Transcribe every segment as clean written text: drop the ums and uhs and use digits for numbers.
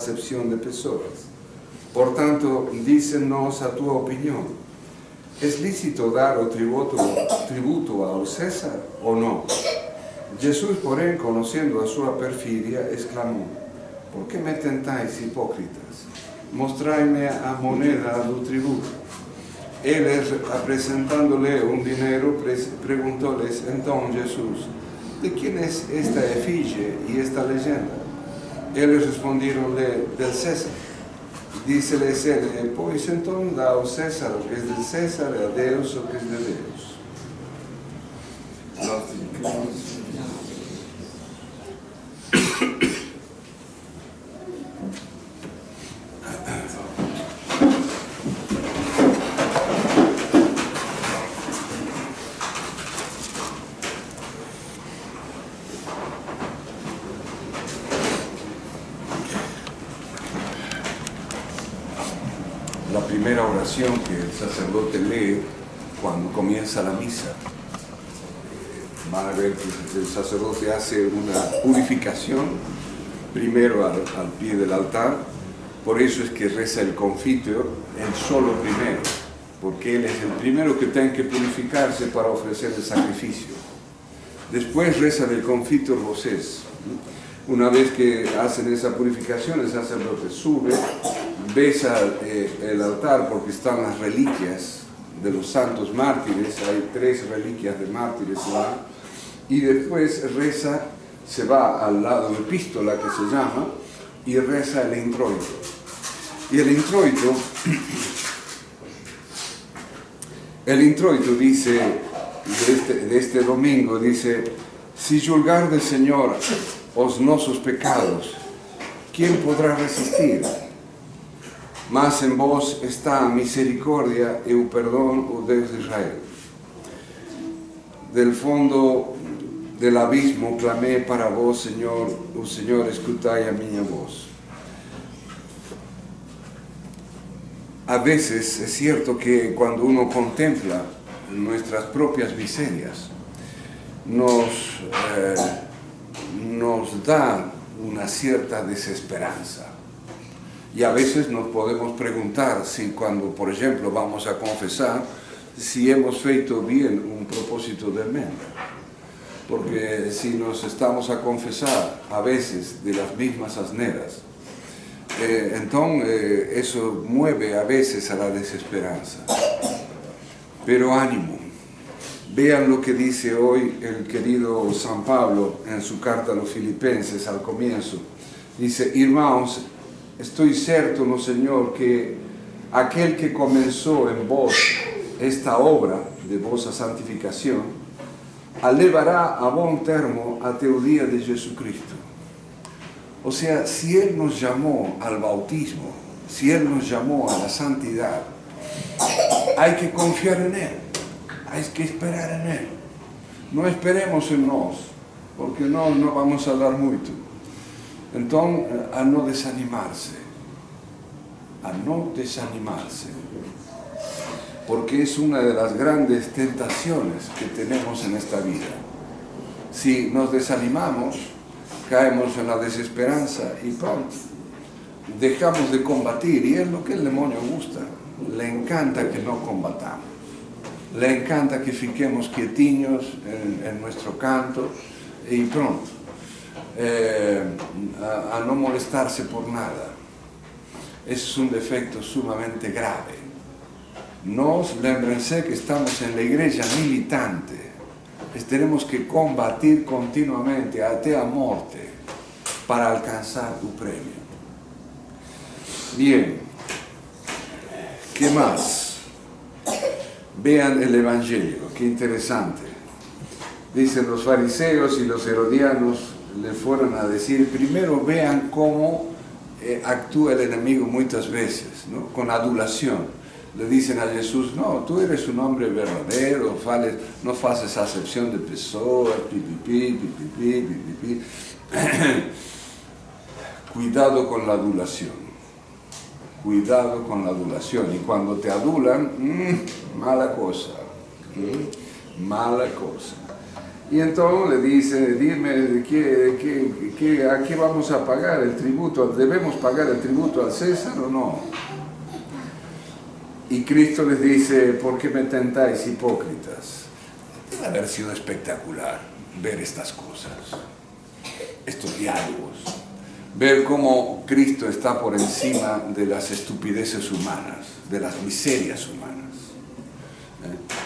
acepción de personas. Por tanto, dícenos a tu opinión, ¿es lícito dar o tributo ao César o no? Jesús, porém, conociendo a súa perfidia, exclamou: por que me tentáis, hipócritas? Mostrai-me a moneda do tributo. Eles, apresentándole un dinero, preguntóles então Jesús: de quem é esta efígie e esta legenda? Eles responderam-lhe: del César. Disse-lhes ele: pois então dá ao César o que é de César, e a Deus o que é de Deus. La primera oración que el sacerdote lee cuando comienza la misa. Van a ver que el sacerdote hace una purificación primero al pie del altar. Por eso es que reza el confiteor, el solo primero, porque él es el primero que tiene que purificarse para ofrecer el sacrificio. Después reza el confiteor voces. Una vez que hacen esa purificación, el sacerdote sube, besa el altar porque están las reliquias de los santos mártires, hay 3 reliquias de mártires lá, y después reza, se va al lado de epístola que se llama, y reza el introito. Y el introito dice, de este domingo, dice: si julgardes, Señor, os nosos pecados, ¿quién podrá resistir? Mas en vos está a misericordia e o perdón, o Deus de Israel. Del fondo del abismo clamé para vos, Señor, o Señor, escutai a miña voz. A veces es cierto que cuando uno contempla nuestras propias miserias, nos da una cierta desesperanza. Y a veces nos podemos preguntar si cuando, por ejemplo, vamos a confesar, si hemos feito bien un propósito de enmienda. Porque si nos estamos a confesar a veces de las mismas asneras, entonces eso mueve a veces a la desesperanza. Pero ánimo, vean lo que dice hoy el querido San Pablo en su carta a los Filipenses al comienzo. Dice: irmãos, estoy cierto no Señor que aquel que comenzó en vos esta obra de vosa santificación, a levará a buen termo até o día de Jesucristo. O sea, si Él nos llamó al bautismo, si Él nos llamó a la santidad, hay que confiar en Él, hay que esperar en Él. No esperemos en nos, porque no vamos a dar mucho. Entonces, a no desanimarse, porque es una de las grandes tentaciones que tenemos en esta vida. Si nos desanimamos, caemos en la desesperanza y pronto dejamos de combatir, y es lo que el demonio gusta, le encanta que no combatamos, le encanta que fiquemos quietiños en nuestro canto y pronto. A no molestarse por nada. Ese es un defecto sumamente grave. Lémbrense que estamos en la iglesia militante, tenemos que combatir continuamente hasta a morte para alcanzar tu premio. Bien, ¿qué más? Vean el Evangelio, qué interesante. Dicen los fariseos y los herodianos, le fueron a decir: primero vean cómo actúa el enemigo muchas veces, ¿no? Con adulación. Le dicen a Jesús: no, tú eres un hombre verdadero, no haces acepción de personas, pipipi. Cuidado con la adulación. Cuidado con la adulación. Y cuando te adulan, mala cosa. Mala cosa. Y entonces le dice, dime, ¿a qué vamos a pagar el tributo? ¿Debemos pagar el tributo al César o no? Y Cristo les dice, ¿por qué me tentáis, hipócritas? Debe haber sido espectacular ver estas cosas, estos diálogos, ver cómo Cristo está por encima de las estupideces humanas, de las miserias humanas.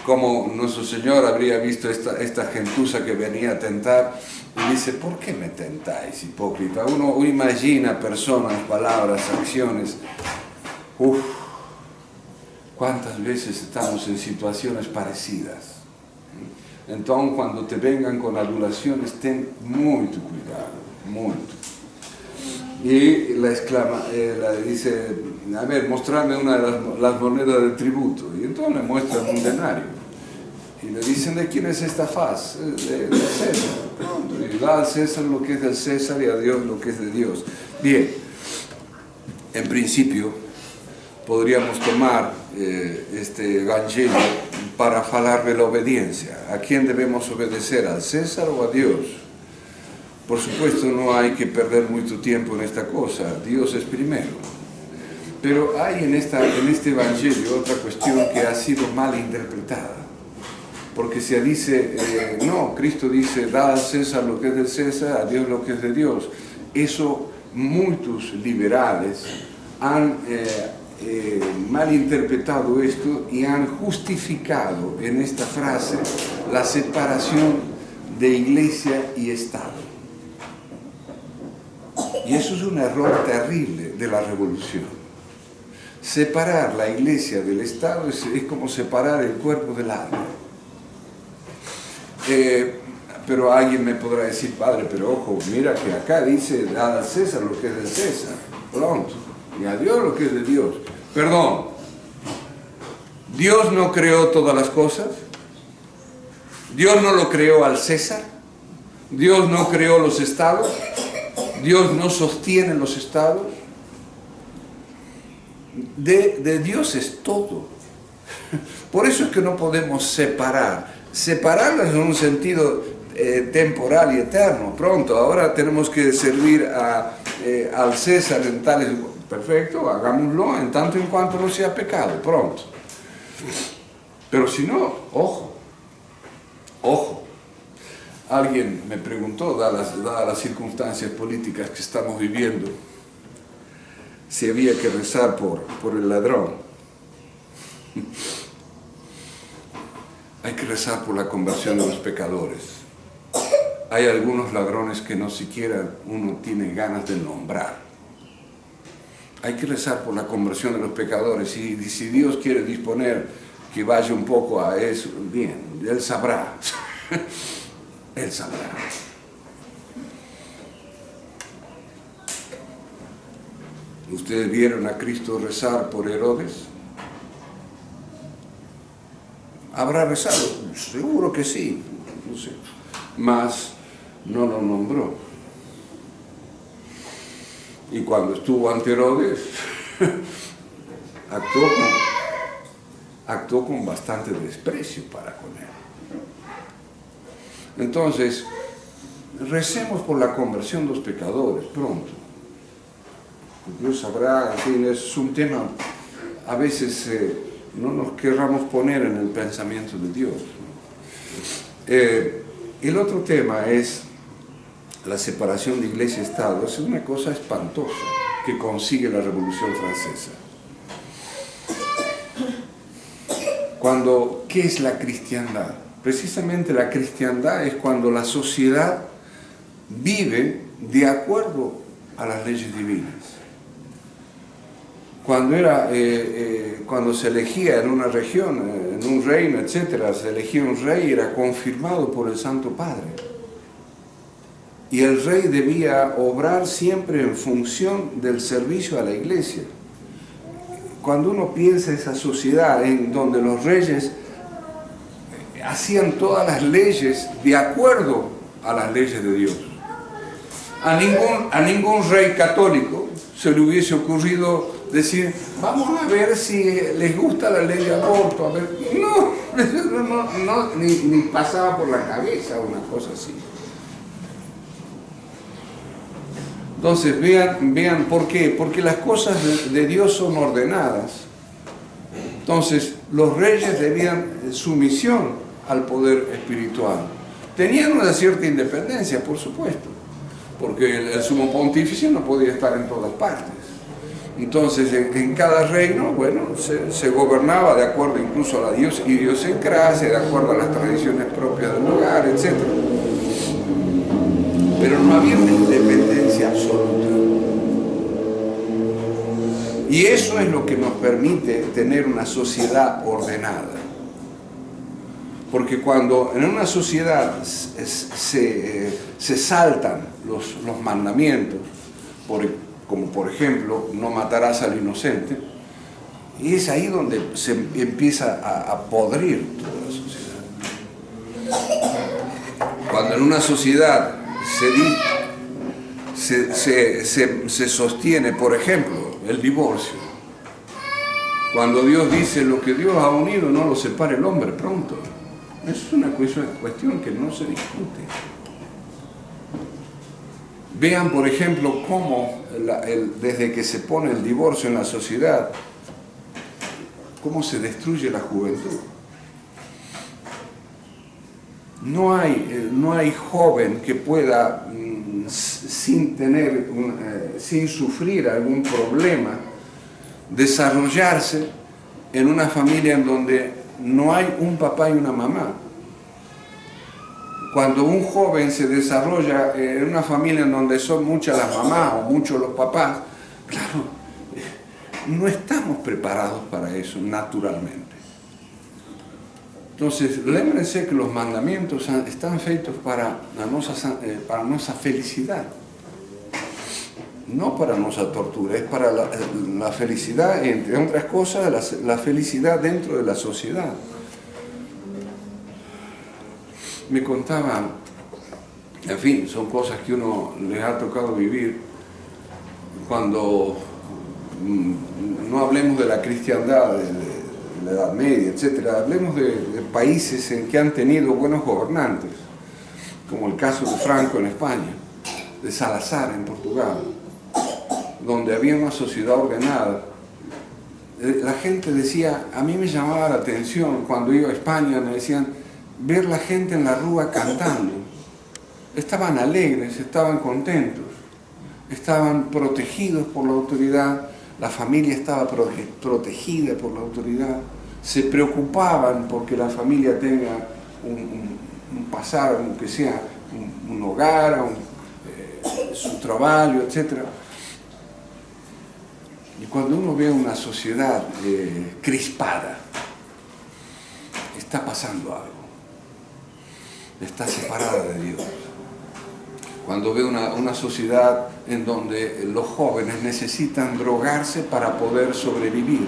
Como nuestro Señor habría visto esta gentuza que venía a tentar y dice, ¿por qué me tentáis, hipócrita? Uno imagina personas, palabras, acciones. Uf, ¿cuántas veces estamos en situaciones parecidas? Entonces, cuando te vengan con adulaciones, ten mucho cuidado, mucho. Y la exclama, dice, a ver, mostrame una de las monedas del tributo. Y entonces le muestran un denario. Y le dicen, ¿de quién es esta faz? De César. Pronto, y da al César lo que es del César y a Dios lo que es de Dios. Bien, en principio podríamos tomar este evangelio para hablar de la obediencia. ¿A quién debemos obedecer? ¿Al César o a Dios? Por supuesto, no hay que perder mucho tiempo en esta cosa. Dios es primero. Pero hay en este evangelio otra cuestión que ha sido mal interpretada. Porque se dice, no, Cristo dice, da al César lo que es del César, a Dios lo que es de Dios. Eso muchos liberales han mal interpretado esto y han justificado en esta frase la separación de iglesia y Estado. Y eso es un error terrible de la revolución. Separar la iglesia del Estado es como separar el cuerpo del alma. Pero alguien me podrá decir, padre, pero ojo, mira que acá dice, da al César lo que es del César, pronto, y a Dios lo que es de Dios. Perdón, ¿Dios no creó todas las cosas? ¿Dios no lo creó al César? ¿Dios no creó los estados? ¿Dios no sostiene los estados? De Dios es todo. Por eso es que no podemos separarlas en un sentido temporal y eterno. Pronto, ahora tenemos que servir al César en tales... Perfecto, hagámoslo en tanto en cuanto no sea pecado, pronto. Pero si no, ojo. Alguien me preguntó, dadas las circunstancias políticas que estamos viviendo, si había que rezar por el ladrón. Hay que rezar por la conversión de los pecadores. Hay algunos ladrones que no siquiera uno tiene ganas de nombrar. Hay que rezar por la conversión de los pecadores. Y si Dios quiere disponer que vaya un poco a eso, bien, Él sabrá. Él sabrá. ¿Ustedes vieron a Cristo rezar por Herodes? ¿Habrá rezado? Seguro que sí, no sé. Mas no lo nombró. Y cuando estuvo ante Herodes, actuó con bastante desprecio para con él. Entonces, recemos por la conversión de los pecadores pronto. Dios sabrá, en fin, es un tema, a veces no nos querramos poner en el pensamiento de Dios. El otro tema es la separación de iglesia y Estado. Es una cosa espantosa que consigue la Revolución Francesa. ¿Qué es la cristiandad? Precisamente la cristiandad es cuando la sociedad vive de acuerdo a las leyes divinas. Cuando se elegía en una región, en un reino, etc., se elegía un rey, era confirmado por el Santo Padre. Y el rey debía obrar siempre en función del servicio a la iglesia. Cuando uno piensa en esa sociedad en donde los reyes hacían todas las leyes de acuerdo a las leyes de Dios. A ningún rey católico se le hubiese ocurrido decir, vamos a ver si les gusta la ley de aborto, a ver, ni pasaba por la cabeza una cosa así. Entonces, vean por qué, porque las cosas de Dios son ordenadas. Entonces, los reyes debían sumisión al poder espiritual. Tenían una cierta independencia, por supuesto, porque el sumo pontífice no podía estar en todas partes. Entonces, en cada reino, bueno, se gobernaba de acuerdo incluso a la idiosincrasia, de acuerdo a las tradiciones propias del lugar, etc. Pero no había una independencia absoluta. Y eso es lo que nos permite tener una sociedad ordenada. Porque cuando en una sociedad se saltan los mandamientos, como por ejemplo, no matarás al inocente, y es ahí donde se empieza a podrir toda la sociedad. Cuando en una sociedad se sostiene, por ejemplo, el divorcio, cuando Dios dice lo que Dios ha unido no lo separe el hombre pronto, eso es una cuestión que no se discute. Vean, por ejemplo, cómo desde que se pone el divorcio en la sociedad, cómo se destruye la juventud. No hay joven que pueda, sin sufrir algún problema, desarrollarse en una familia en donde no hay un papá y una mamá. Cuando un joven se desarrolla en una familia en donde son muchas las mamás o muchos los papás, claro, no estamos preparados para eso naturalmente. Entonces, lémbrense que los mandamientos están feitos para nuestra felicidad, no para nuestra tortura, es para la felicidad, entre otras cosas, la felicidad dentro de la sociedad. Me contaban, en fin, son cosas que uno les ha tocado vivir, cuando no hablemos de la cristiandad, de la Edad Media, etcétera, hablemos de países en que han tenido buenos gobernantes, como el caso de Franco en España, de Salazar en Portugal, donde había una sociedad ordenada. La gente decía, a mí me llamaba la atención cuando iba a España, me decían, ver la gente en la rúa cantando. Estaban alegres, estaban contentos, estaban protegidos por la autoridad, la familia estaba protegida por la autoridad, se preocupaban porque la familia tenga un pasar, aunque sea un hogar, su trabajo, etc. Y cuando uno ve una sociedad crispada, está pasando algo, está separada de Dios. Cuando ve una sociedad en donde los jóvenes necesitan drogarse para poder sobrevivir,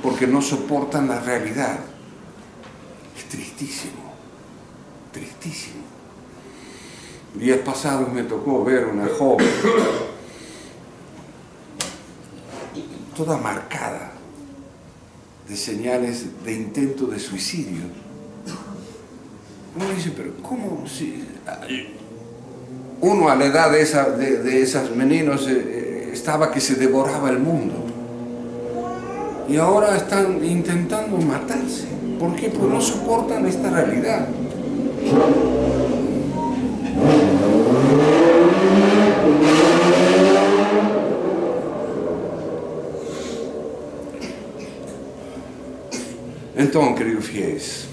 porque no soportan la realidad. Es tristísimo, tristísimo. Días pasados me tocó ver una joven, toda marcada de señales de intento de suicidio. Uno dice, pero ¿cómo? Uno a la edad de esos meninos estaba que se devoraba el mundo. Y ahora están intentando matarse. ¿Por qué? Porque no soportan esta realidad. Entonces, queridos fieles,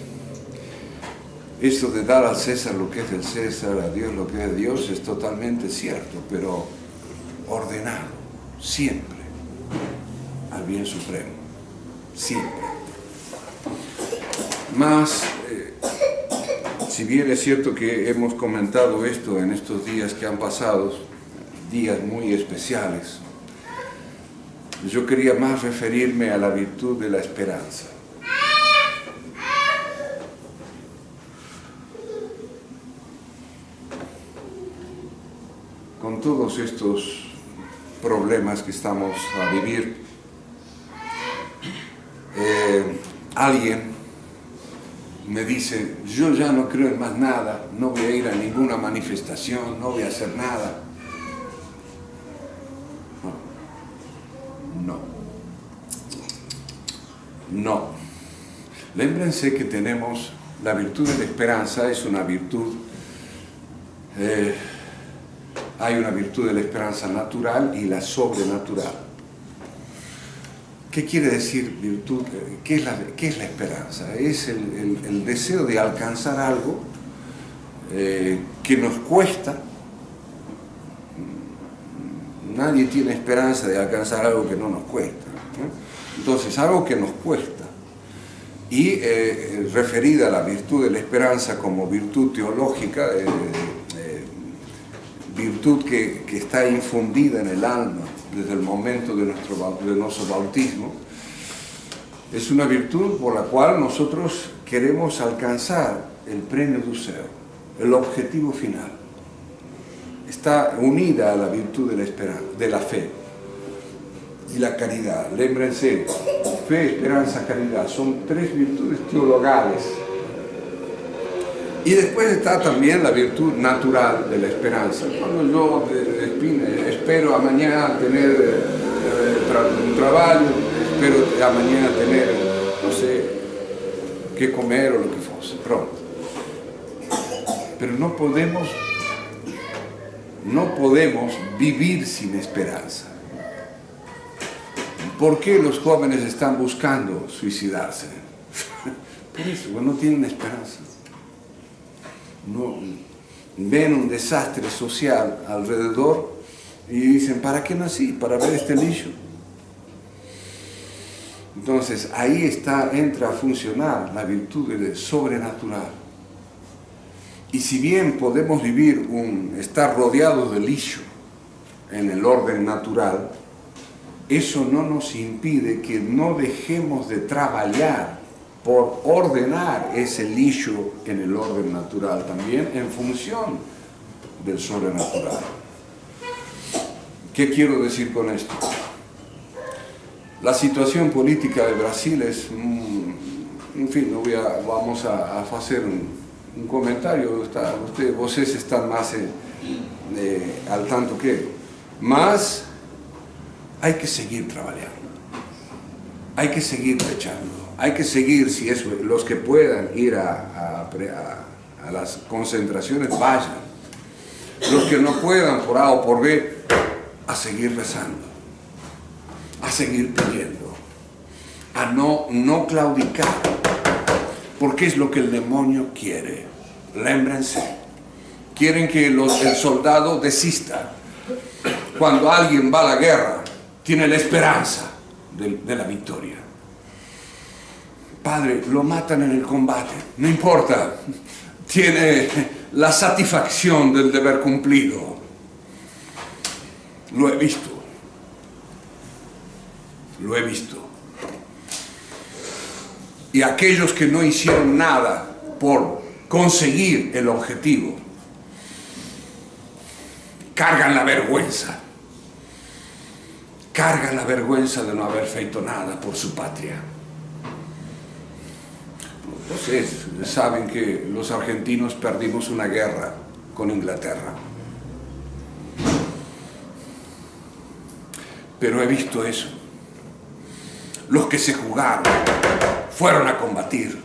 esto de dar al César lo que es del César, a Dios lo que es de Dios, es totalmente cierto, pero ordenado, siempre, al bien supremo, siempre. Más, si bien es cierto que hemos comentado esto en estos días que han pasado, días muy especiales, yo quería más referirme a la virtud de la esperanza. Con todos estos problemas que estamos a vivir. Alguien me dice, yo ya no creo en más nada, no voy a ir a ninguna manifestación, no voy a hacer nada. No. Lémbrense que tenemos la virtud de la esperanza, es una virtud, hay una virtud de la esperanza natural y la sobrenatural. ¿Qué quiere decir virtud? ¿Qué es la esperanza? Es el deseo de alcanzar algo que nos cuesta. Nadie tiene esperanza de alcanzar algo que no nos cuesta, ¿no? Entonces, algo que nos cuesta. Y referida a la virtud de la esperanza como virtud teológica, virtud que está infundida en el alma desde el momento de nuestro bautismo, es una virtud por la cual nosotros queremos alcanzar el premio do céu, el objetivo final. Está unida a la virtud de la esperanza, de la fe y la caridad. Lémbrense, fe, esperanza, caridad, son tres virtudes teologales. Y después está también la virtud natural de la esperanza. Cuando yo espero a mañana tener un trabajo, espero a mañana tener, no sé, qué comer o lo que fuese, pronto. Pero no podemos vivir sin esperanza. ¿Por qué los jóvenes están buscando suicidarse? Por eso, no tienen esperanza. No, ven un desastre social alrededor y dicen, ¿para qué nací? ¿Para ver este lixo? Entonces, ahí entra a funcionar la virtud del sobrenatural. Y si bien podemos vivir estar rodeados de lixo en el orden natural, eso no nos impide que no dejemos de trabajar por ordenar ese lixo en el orden natural, también en función del sobrenatural. ¿Qué quiero decir con esto? La situación política de Brasil es, en fin, vamos a hacer un comentario, ustedes están más al tanto que yo, mas hay que seguir trabajando, hay que seguir luchando. Hay que seguir, si es los que puedan ir a las concentraciones, vayan. Los que no puedan, por A o por B, a seguir rezando, a seguir pidiendo, a no claudicar, porque es lo que el demonio quiere. Lémbrense, quieren que el soldado desista. Cuando alguien va a la guerra, tiene la esperanza de la victoria. Padre, lo matan en el combate, no importa, tiene la satisfacción del deber cumplido. Lo he visto. Y aquellos que no hicieron nada por conseguir el objetivo, cargan la vergüenza de no haber feito nada por su patria. Ustedes saben que los argentinos perdimos una guerra con Inglaterra. Pero he visto eso. Los que se jugaron, fueron a combatir.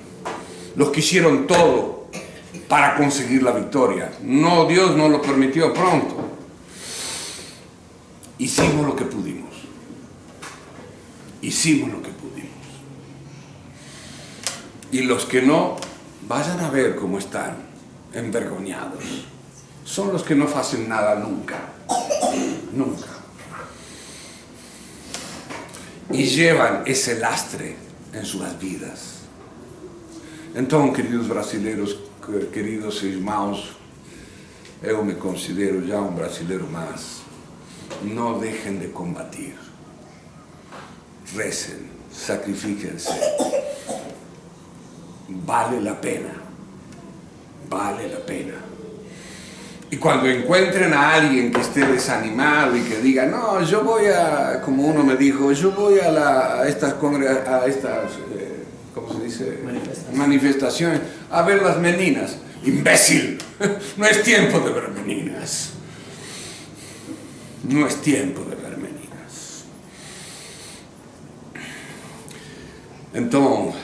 Los que hicieron todo para conseguir la victoria. No, Dios no lo permitió pronto. Hicimos lo que pudimos. Y los que no, vayan a ver cómo están, envergonzados. Son los que no hacen nada nunca. Y llevan ese lastre en sus vidas. Entonces, queridos brasileños, queridos irmãos, yo me considero ya un brasileiro más. No dejen de combatir. Recen, sacrifíquense. Vale la pena. Y cuando encuentren a alguien que esté desanimado y que diga, no, yo voy a, como uno me dijo, yo voy a estas, ¿cómo se dice? Manifestaciones, a ver las meninas. ¡Imbécil! No es tiempo de ver meninas. No es tiempo de ver meninas. Entonces,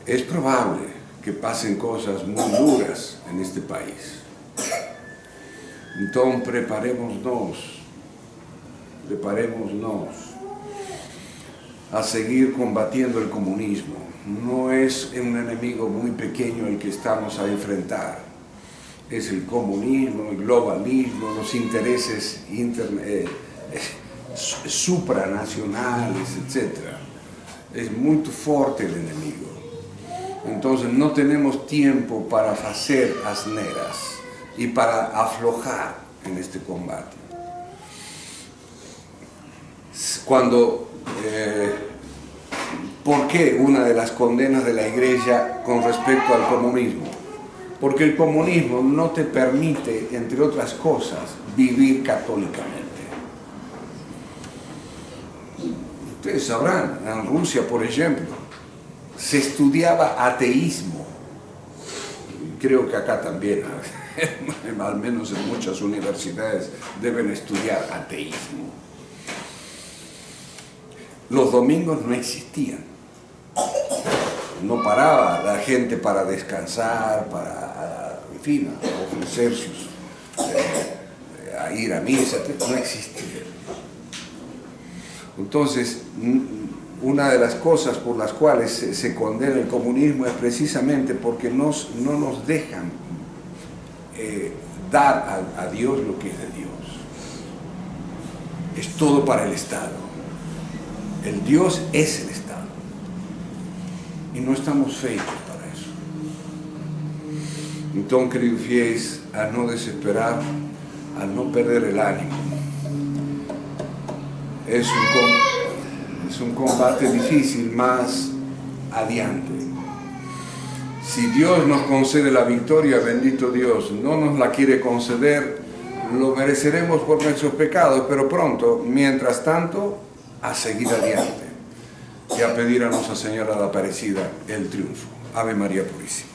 es probable que pasen cosas muy duras en este país. Entonces, preparémonos a seguir combatiendo el comunismo. No es un enemigo muy pequeño el que estamos a enfrentar. Es el comunismo, el globalismo, los intereses supranacionales, etc. Es muy fuerte el enemigo. Entonces no tenemos tiempo para hacer asneras y para aflojar en este combate. ¿Por qué una de las condenas de la Iglesia con respecto al comunismo? Porque el comunismo no te permite, entre otras cosas, vivir católicamente. Ustedes sabrán, en Rusia, por ejemplo, se estudiaba ateísmo. Creo que acá también, al menos en muchas universidades, deben estudiar ateísmo. Los domingos no existían. No paraba la gente para descansar, en fin, a ofrecer a ir a misa, no existía. Entonces, una de las cosas por las cuales se condena el comunismo es precisamente porque no nos dejan dar a Dios lo que es de Dios. Es todo para el Estado. El Dios es el Estado. Y no estamos feitos para eso. Entonces, queridos fieles, a no desesperar, a no perder el ánimo. Es un combate difícil, más adiante. Si Dios nos concede la victoria, bendito Dios, no nos la quiere conceder, lo mereceremos por nuestros pecados, pero pronto, mientras tanto, a seguir adiante y a pedir a Nuestra Señora de Aparecida el triunfo. Ave María Purísima.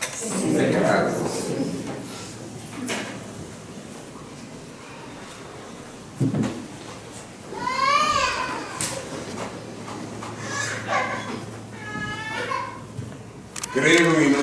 Creo y no